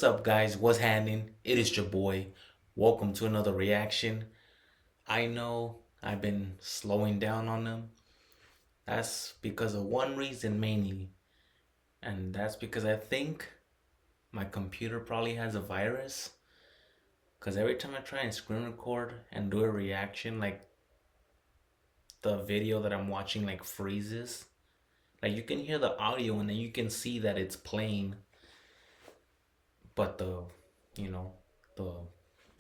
up, guys? What's happening? It is your boy. Welcome to another reaction. I know I've been slowing down on them. That's because of one reason mainly, and that's because I think my computer probably has a virus. Because every time I try and screen record and do a reaction, like the video that I'm watching like freezes. Like you can hear the audio and then you can see that it's playing, but you know, the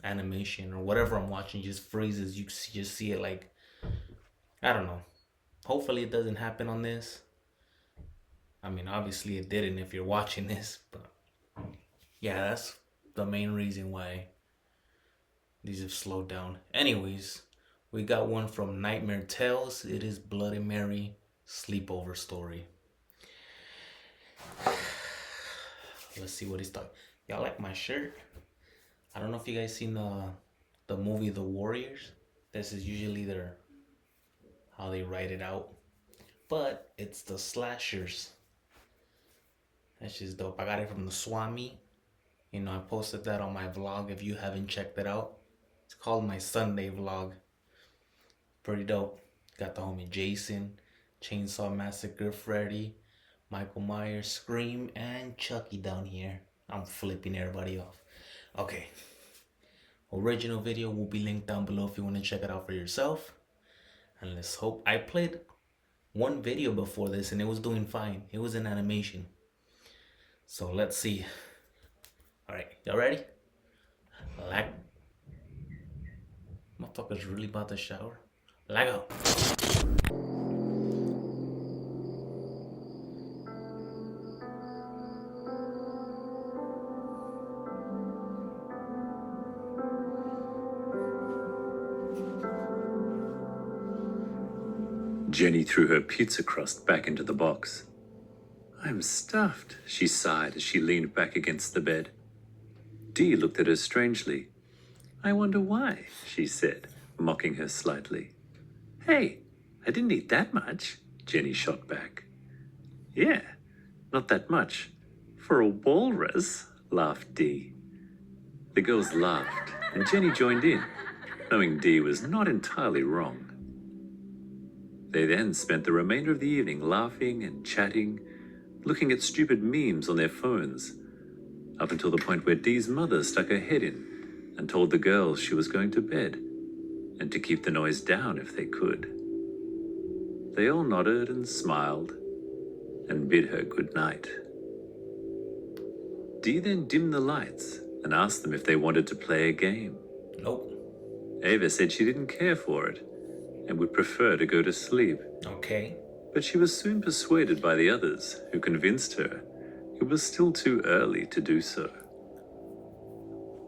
animation or whatever I'm watching just freezes. Just see it like, I don't know. Hopefully it doesn't happen on this. I mean, obviously it didn't if you're watching this, but yeah, that's the main reason why these have slowed down. Anyways, we got one from Nightmare Tales. It is Bloody Mary Sleepover Story. Let's see what he's talking. Y'all like my shirt? I don't know if you guys seen the movie The Warriors. This is usually their how they write it out, but it's the slashers. That's just dope. I got it from the Swami. I posted that on my vlog if you haven't checked it out. It's called my Sunday vlog. Pretty dope. Got the homie Jason, Chainsaw Massacre, Freddy, Michael Myers, Scream, and Chucky down here. I'm flipping everybody off. Okay. Original video will be linked down below if you want to check it out for yourself. And let's hope. I played one video before this and it was doing fine. It was an animation. So let's see. Alright, y'all ready? Like. Motherfucker's really about to shower. Lag out. Jenny threw her pizza crust back into the box. I'm stuffed, she sighed as she leaned back against the bed. Dee looked at her strangely. I wonder why, she said, mocking her slightly. Hey, I didn't eat that much, Jenny shot back. Yeah, not that much. For a walrus, laughed Dee. The girls laughed, and Jenny joined in, knowing Dee was not entirely wrong. They then spent the remainder of the evening laughing and chatting, looking at stupid memes on their phones, up until the point where Dee's mother stuck her head in and told the girls she was going to bed, and to keep the noise down if they could. They all nodded and smiled and bid her good night. Dee then dimmed the lights and asked them if they wanted to play a game. Nope. Ava said she didn't care for it and would prefer to go to sleep. Okay. But she was soon persuaded by the others, who convinced her it was still too early to do so.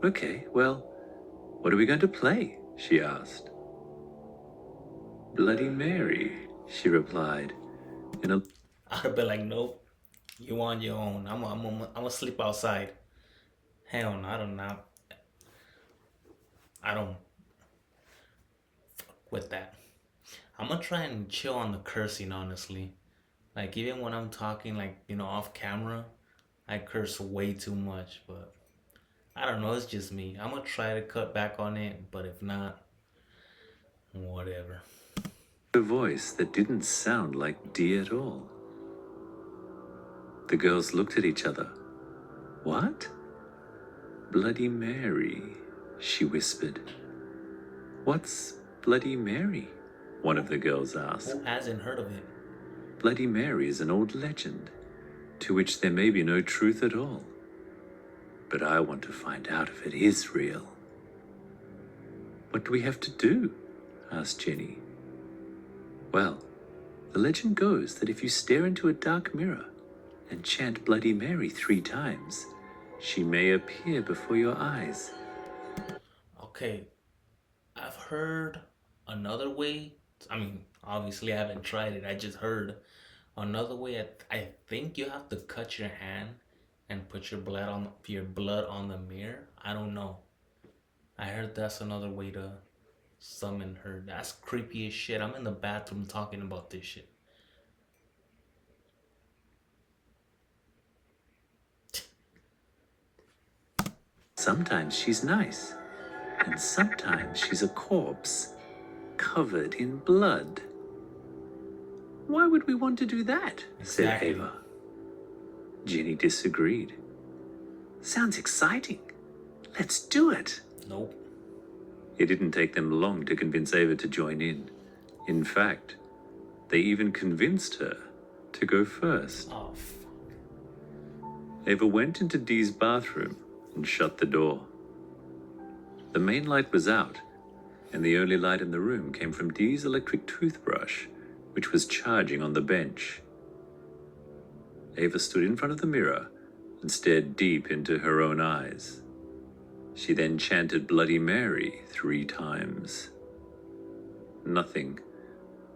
Okay, well, what are we going to play? She asked. Bloody Mary, she replied, in a... I'd have been like, nope. You on your own. I'm gonna sleep outside. Hell no, I don't know. I don't fuck with that. I'm gonna try and chill on the cursing, honestly. Like, even when I'm talking, like, off camera, I curse way too much, but I don't know, it's just me. I'm gonna try to cut back on it, but if not, whatever. A voice that didn't sound like Dee at all. The girls looked at each other. What? Bloody Mary, she whispered. What's Bloody Mary? One of the girls asked. Who hasn't heard of it? Bloody Mary is an old legend, to which there may be no truth at all. But I want to find out if it is real. What do we have to do? Asked Jenny. Well, the legend goes that if you stare into a dark mirror and chant Bloody Mary 3 times, she may appear before your eyes. Okay, I've heard another way. I mean, obviously I haven't tried it. I just heard another way. I think you have to cut your hand and put your blood on the mirror. I don't know. I heard that's another way to summon her. That's creepy as shit. I'm in the bathroom talking about this shit. sometimes she's nice, and sometimes she's a corpse, covered in blood. Why would we want to do that? Said Exactly. Ava. Ginny disagreed. Sounds exciting. Let's do it. Nope. It didn't take them long to convince Ava to join in. In fact, they even convinced her to go first. Oh, fuck. Ava went into Dee's bathroom and shut the door. The main light was out, and the only light in the room came from Dee's electric toothbrush, which was charging on the bench. Ava stood in front of the mirror and stared deep into her own eyes. She then chanted Bloody Mary 3 times. Nothing,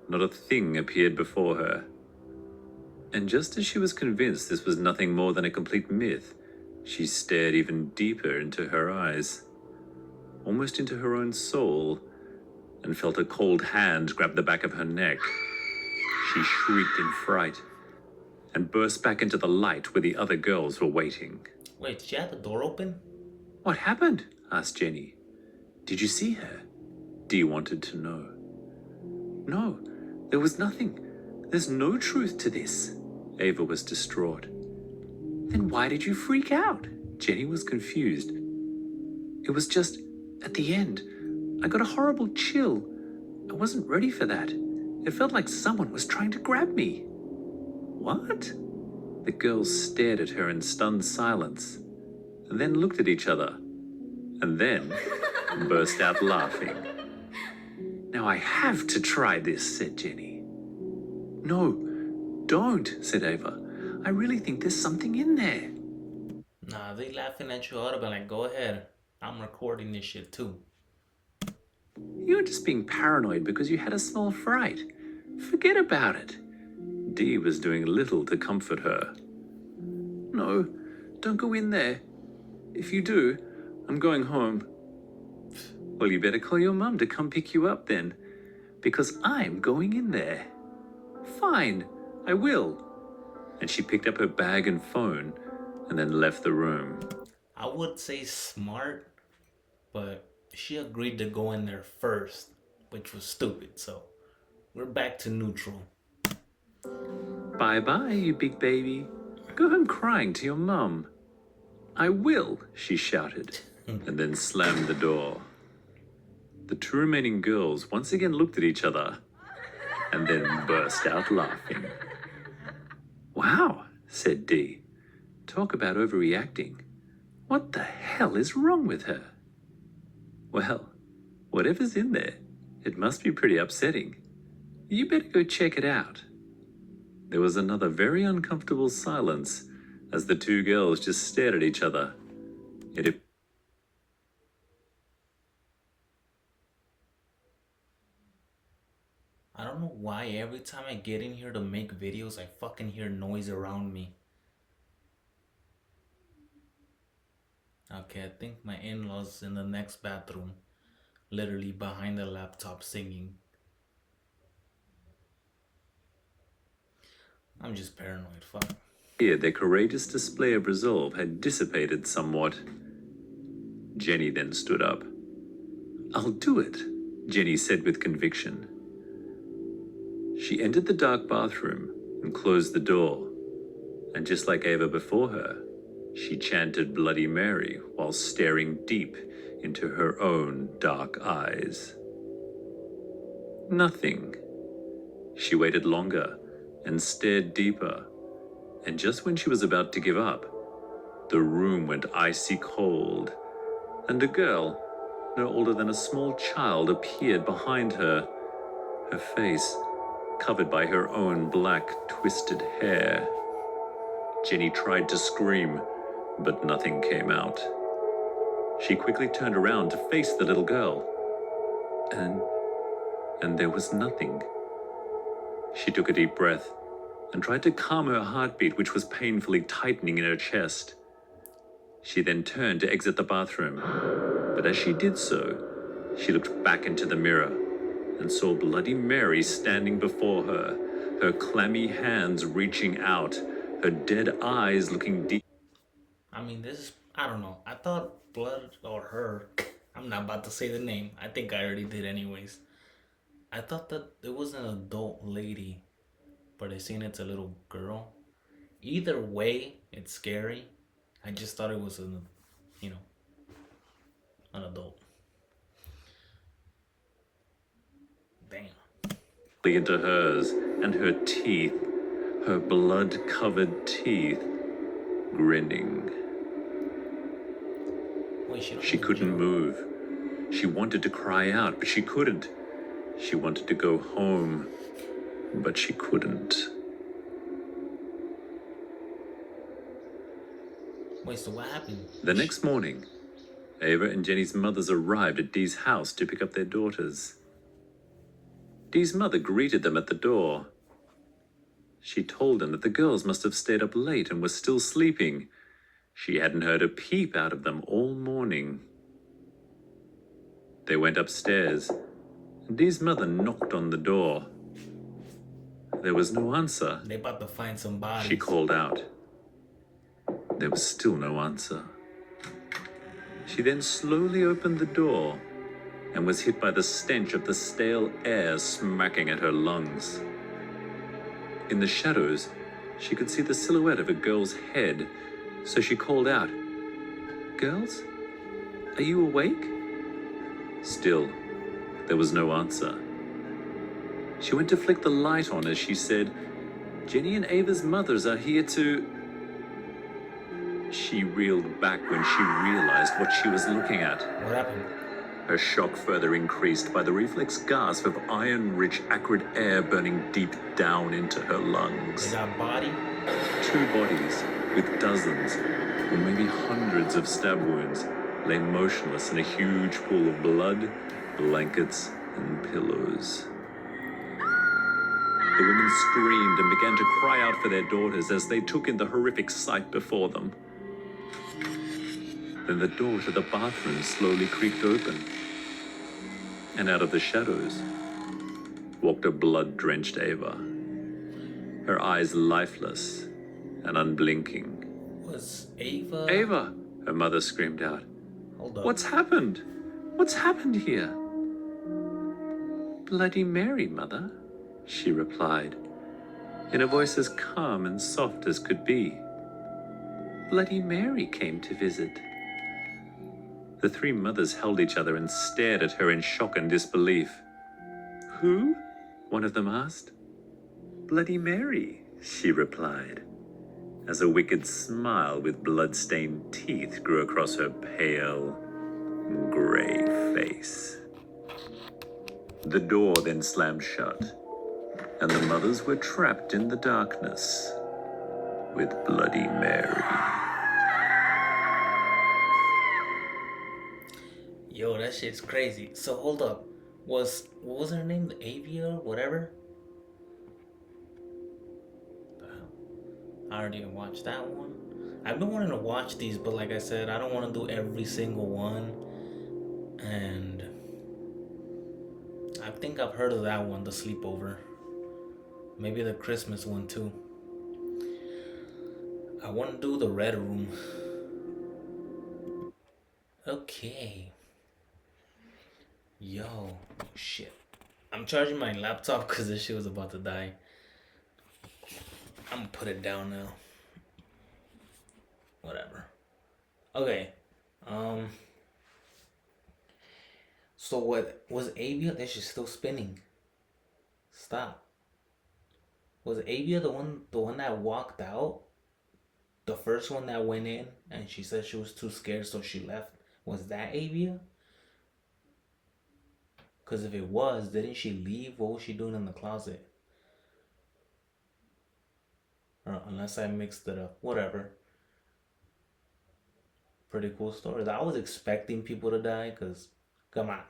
not a thing appeared before her. And just as she was convinced this was nothing more than a complete myth, she stared even deeper into her eyes, almost into her own soul, and felt a cold hand grab the back of her neck. She shrieked in fright and burst back into the light where the other girls were waiting. Wait, did you have the door open? What happened? Asked Jenny. Did you see her? Dee wanted to know. No, there was nothing. There's no truth to this. Ava was distraught. Then why did you freak out? Jenny was confused. It was just, at the end, I got a horrible chill. I wasn't ready for that. It felt like someone was trying to grab me. What? The girls stared at her in stunned silence, and then looked at each other, and then burst out laughing. Now I have to try this, said Jenny. No, don't, said Ava. I really think there's something in there. Nah, they laughing at you. I would have been like, go ahead. I'm recording this shit too. You're just being paranoid because you had a small fright. Forget about it. Dee was doing little to comfort her. No, don't go in there. If you do, I'm going home. Well, you better call your mum to come pick you up then, because I'm going in there. Fine, I will. And she picked up her bag and phone and then left the room. I would say smart, but she agreed to go in there first, which was stupid. So we're back to neutral. Bye-bye, you big baby. Go home crying to your mum. I will, she shouted, and then slammed the door. The 2 remaining girls once again looked at each other and then burst out laughing. Wow, said Dee. Talk about overreacting. What the hell is wrong with her? Well, whatever's in there, it must be pretty upsetting. You better go check it out. There was another very uncomfortable silence as the 2 girls just stared at each other. I don't know why every time I get in here to make videos, I fucking hear noise around me. Okay, I think my in-laws in the next bathroom, literally behind the laptop singing. I'm just paranoid, fuck. Here, their courageous display of resolve had dissipated somewhat. Jenny then stood up. I'll do it, Jenny said with conviction. She entered the dark bathroom and closed the door, and just like Ava before her, she chanted Bloody Mary while staring deep into her own dark eyes. Nothing. She waited longer and stared deeper, and just when she was about to give up, the room went icy cold, and a girl, no older than a small child, appeared behind her, her face covered by her own black, twisted hair. Jenny tried to scream, but nothing came out. She quickly turned around to face the little girl, and there was nothing. She took a deep breath and tried to calm her heartbeat, which was painfully tightening in her chest. She then turned to exit the bathroom, but as she did so, she looked back into the mirror and saw Bloody Mary standing before her, her clammy hands reaching out, her dead eyes looking deep. I mean, this is I don't know. I thought Blood or her. I'm not about to say the name. I think I already did anyways. I thought that it was an adult lady, but I seen it's a little girl. Either way, it's scary. I just thought it was you know, an adult. Damn. Into hers, and her teeth, her blood-covered teeth, grinning. Wait, she don't She go to couldn't jail? move. She wanted to cry out, but she couldn't. She wanted to go home, but she couldn't. Wait, so what happened? The next morning, Ava and Jenny's mothers arrived at Dee's house to pick up their daughters. Dee's mother greeted them at the door. She told them that the girls must have stayed up late and were still sleeping. She hadn't heard a peep out of them all morning. They went upstairs. Dee's mother knocked on the door. There was no answer. They about to find some bodies. She called out. There was still no answer. She then slowly opened the door and was hit by the stench of the stale air smacking at her lungs. In the shadows, she could see the silhouette of a girl's head, so she called out, "Girls, are you awake?" Still, there was no answer. She went to flick the light on as she said, "Jenny and Ava's mothers are here to..." She reeled back when she realized what she was looking at. What happened? Her shock further increased by the reflex gasp of iron-rich, acrid air burning deep down into her lungs. They got body? 2 bodies, with dozens, or maybe hundreds of stab wounds, lay motionless in a huge pool of blood, blankets, and pillows. The women screamed and began to cry out for their daughters as they took in the horrific sight before them. Then the door to the bathroom slowly creaked open, and out of the shadows walked a blood-drenched Ava, her eyes lifeless and unblinking. Was Ava... "Ava!" her mother screamed out. Hold up. "What's happened? What's happened here?" "Bloody Mary, Mother," she replied, in a voice as calm and soft as could be. "Bloody Mary came to visit." The 3 mothers held each other and stared at her in shock and disbelief. "Who?" one of them asked. "Bloody Mary," she replied, as a wicked smile with blood-stained teeth grew across her pale, gray face. The door then slammed shut, and the mothers were trapped in the darkness with Bloody Mary. Yo, that shit's crazy. So hold up. What was her name? Avia? Whatever? The hell? I already watched that one. I've been wanting to watch these, but like I said, I don't want to do every single one. And I think I've heard of that one, the Sleepover. Maybe the Christmas one too. I want to do the Red Room. Okay. Yo, shit. I'm charging my laptop because this shit was about to die. I'm gonna put it down now. Whatever. Okay. So what was Avia? That shit's still spinning. Stop. Was Avia the one that walked out? The first one that went in and she said she was too scared, so she left. Was that Avia? Because if it was, didn't she leave? What was she doing in the closet? Or unless I mixed it up. Whatever. Pretty cool story. I was expecting people to die because, come on.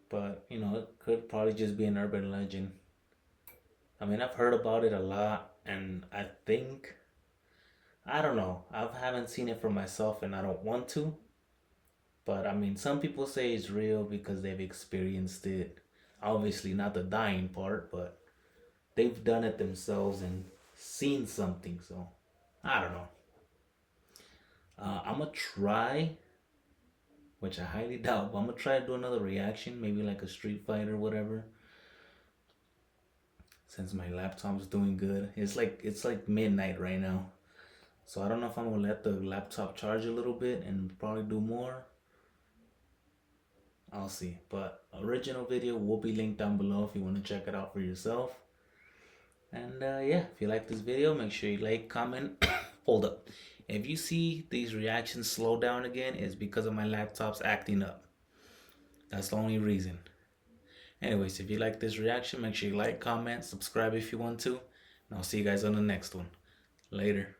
But, you know, it could probably just be an urban legend. I mean, I've heard about it a lot, and I think, I don't know. I haven't seen it for myself, and I don't want to. But, I mean, some people say it's real because they've experienced it. Obviously, not the dying part, but they've done it themselves and seen something, so I don't know. I'm gonna try, which I highly doubt, but I'm gonna try to do another reaction, maybe like a Street Fighter, whatever. Since my laptop's doing good, it's like midnight right now, so I don't know if I'm gonna let the laptop charge a little bit and probably do more. I'll see. But original video will be linked down below if you want to check it out for yourself. And yeah, if you like this video, make sure you like, comment. Hold up. If you see these reactions slow down again, it's because of my laptop's acting up. That's the only reason. Anyways, if you like this reaction, make sure you like, comment, subscribe if you want to. And I'll see you guys on the next one. Later.